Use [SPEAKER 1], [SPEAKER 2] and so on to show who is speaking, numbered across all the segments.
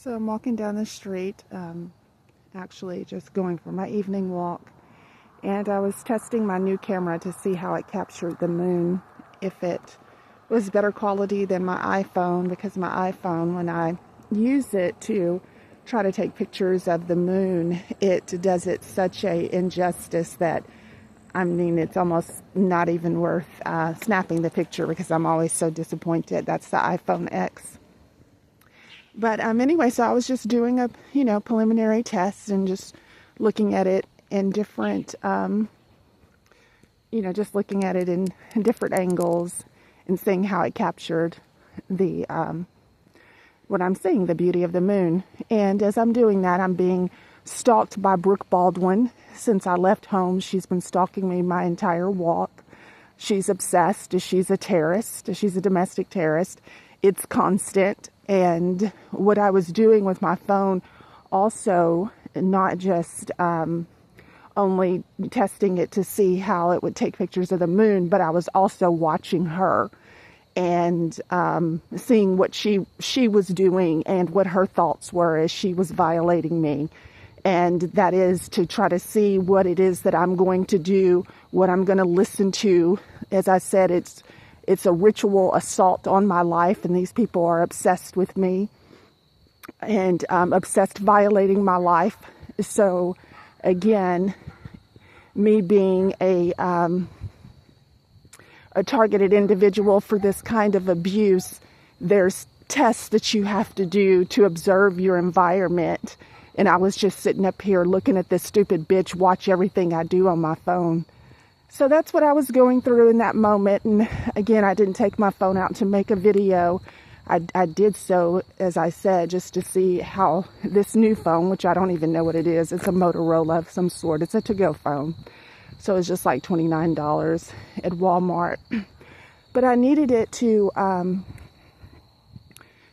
[SPEAKER 1] So I'm walking down the street, actually just going for my evening walk, and I was testing my new camera to see how it captured the moon, if it was better quality than my iPhone, because my iPhone, when I use it to try to take pictures of the moon, it does it such a injustice that, I mean, it's almost not even worth snapping the picture because I'm always so disappointed. That's the iPhone X. But anyway, so I was just doing a, preliminary test and just looking at it in different, just looking at it in different angles and seeing how it captured the, what I'm seeing, the beauty of the moon. And as I'm doing that, I'm being stalked by Brooke Baldwin. Since I left home, she's been stalking me my entire walk. She's obsessed. She's a terrorist. She's a domestic terrorist. It's constant. And what I was doing with my phone, also not just only testing it to see how it would take pictures of the moon, but I was also watching her and seeing what she was doing and what her thoughts were as she was violating me. And that is to try to see what it is that I'm going to do, what I'm going to listen to. As I said, it's a ritual assault on my life, and these people are obsessed with me and obsessed violating my life. So again, me being a targeted individual for this kind of abuse, there's tests that you have to do to observe your environment. And I was just sitting up here looking at this stupid bitch watch everything I do on my phone. So that's what I was going through in that moment. And again, I didn't take my phone out to make a video. I did so, as I said, just to see how this new phone, which I don't even know what it is. It's a Motorola of some sort. It's a to-go phone. So it's just like $29 at Walmart. But I needed it to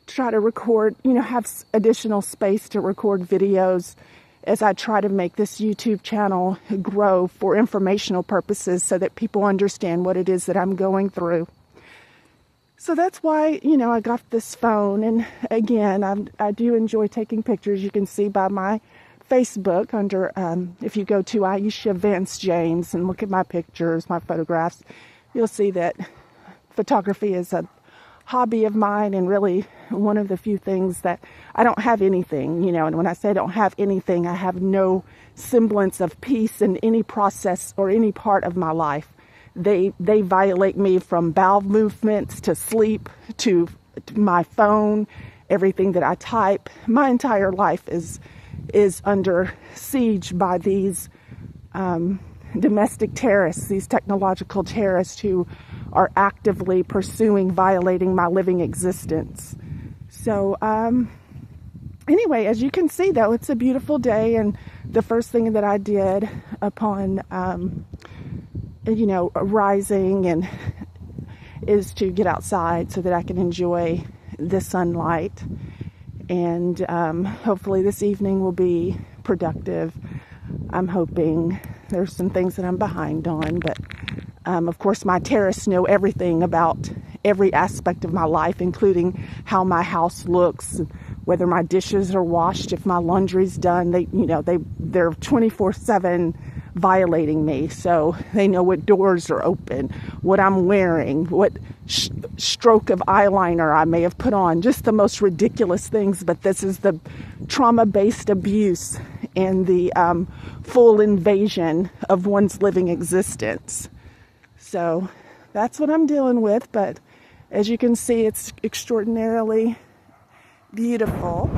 [SPEAKER 1] try to record, have additional space to record videos as I try to make this YouTube channel grow for informational purposes so that people understand what it is that I'm going through. So that's why, I got this phone. And again, I do enjoy taking pictures. You can see by my Facebook under, if you go to Aisha Vance James and look at my pictures, my photographs, you'll see that photography is a hobby of mine and really one of the few things that I don't have anything, and when I say I don't have anything, I have no semblance of peace in any process or any part of my life. They violate me from bowel movements to sleep to my phone, everything that I type. My entire life is under siege by these domestic terrorists, these technological terrorists who are actively pursuing, violating my living existence. So, anyway, as you can see, though, it's a beautiful day, and the first thing that I did upon, rising and is to get outside so that I can enjoy the sunlight, and hopefully this evening will be productive. I'm hoping. There's some things that I'm behind on, but of course my terrorists know everything about every aspect of my life, including how my house looks, whether my dishes are washed, if my laundry's done. They're 24/7 violating me, so they know what doors are open, what I'm wearing, what stroke of eyeliner I may have put on, just the most ridiculous things. But this is the trauma-based abuse and the full invasion of one's living existence. So that's what I'm dealing with. But as you can see, it's extraordinarily beautiful.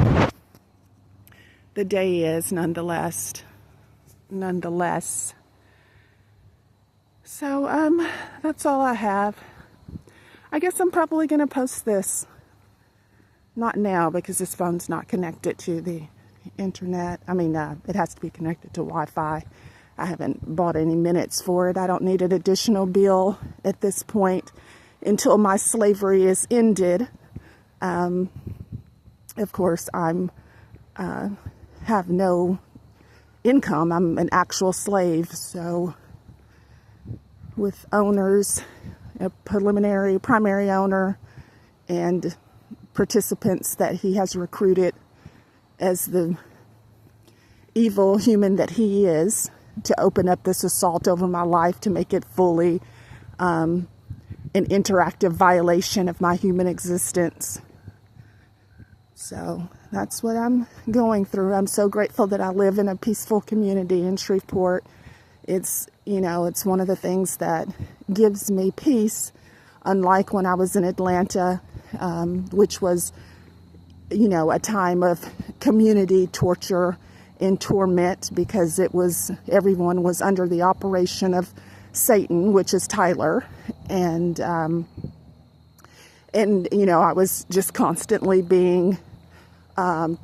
[SPEAKER 1] The day is nonetheless. So that's all I have. I guess I'm probably going to post this. Not now, because this phone's not connected to the internet. I mean, it has to be connected to Wi-Fi. I haven't bought any minutes for it. I don't need an additional bill at this point until my slavery is ended. Of course, I'm have no income. I'm an actual slave. So with owners, a primary owner, and participants that he has recruited as the evil human that he is, to open up this assault over my life, to make it fully an interactive violation of my human existence. So that's what I'm going through. I'm so grateful that I live in a peaceful community in Shreveport. It's, it's one of the things that gives me peace, unlike when I was in Atlanta, which was, a time of community torture and torment, because everyone was under the operation of Satan, which is Tyler. And I was just constantly being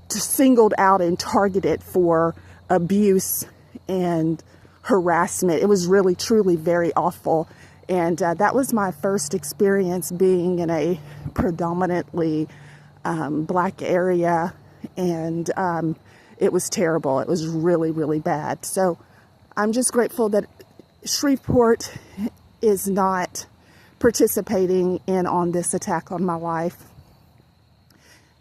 [SPEAKER 1] singled out and targeted for abuse and harassment. It was really, truly very awful. And that was my first experience being in a predominantly black area. And it was terrible. It was really, really bad. So I'm just grateful that Shreveport is not participating on this attack on my life.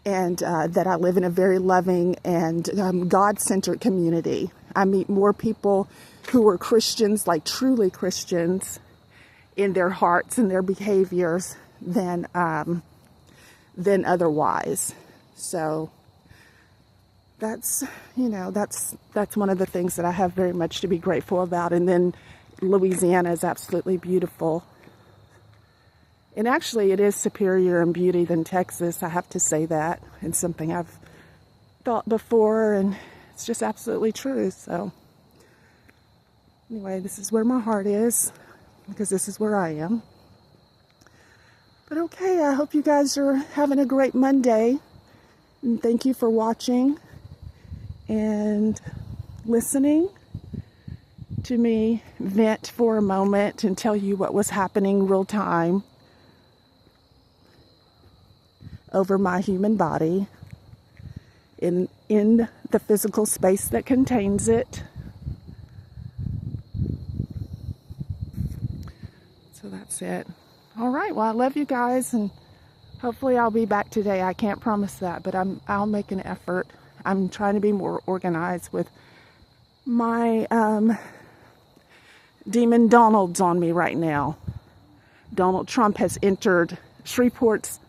[SPEAKER 1] And that I live in a very loving and God-centered community. I meet more people who are Christians, like truly Christians, in their hearts and their behaviors than otherwise. So that's one of the things that I have very much to be grateful about. And then Louisiana is absolutely beautiful. And actually, it is superior in beauty than Texas. I have to say that. It's something I've thought before, and it's just absolutely true. So anyway, this is where my heart is, because this is where I am. But okay, I hope you guys are having a great Monday. And thank you for watching and listening to me vent for a moment and tell you what was happening real time over my human body in the physical space that contains it. So that's it. All right, well, I love you guys, and hopefully I'll be back today. I can't promise that, but I'll make an effort. I'm trying to be more organized with my demon Donald's on me right now. Donald Trump has entered Shreveport's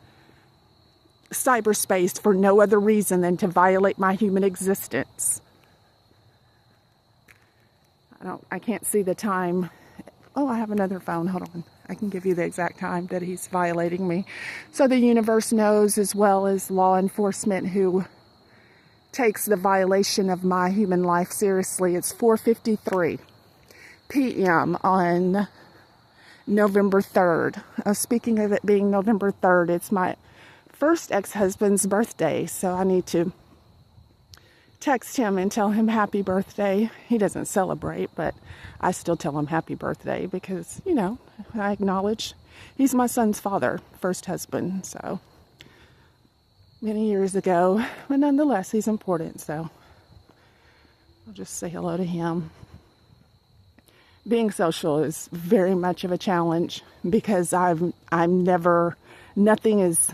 [SPEAKER 1] cyberspace for no other reason than to violate my human existence. I can't see the time. Oh, I have another phone. Hold on. I can give you the exact time that he's violating me. So the universe knows, as well as law enforcement, who takes the violation of my human life seriously. It's 4:53 p.m. on November 3rd. Speaking of it being November 3rd, it's my first ex-husband's birthday, so I need to text him and tell him happy birthday. He doesn't celebrate, but I still tell him happy birthday because, I acknowledge he's my son's father, first husband, so many years ago, but nonetheless, he's important, so I'll just say hello to him. Being social is very much of a challenge because nothing is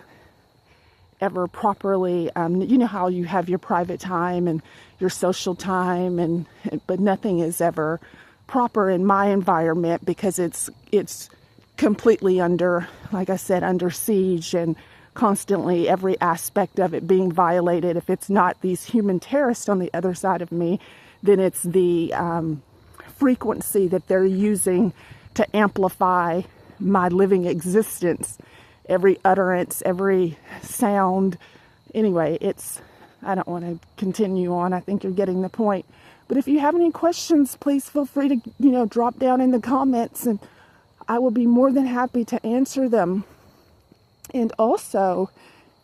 [SPEAKER 1] ever properly, you know how you have your private time and your social time, but nothing is ever proper in my environment because it's completely under, like I said, under siege, and constantly every aspect of it being violated. If it's not these human terrorists on the other side of me, then it's the frequency that they're using to amplify my living existence. Every utterance, every sound. Anyway, I don't want to continue on. I think you're getting the point. But if you have any questions, please feel free to, drop down in the comments, and I will be more than happy to answer them. And also,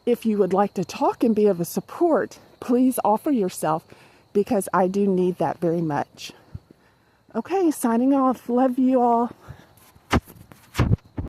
[SPEAKER 1] if you would like to talk and be of a support, please offer yourself, because I do need that very much. Okay, signing off. Love you all.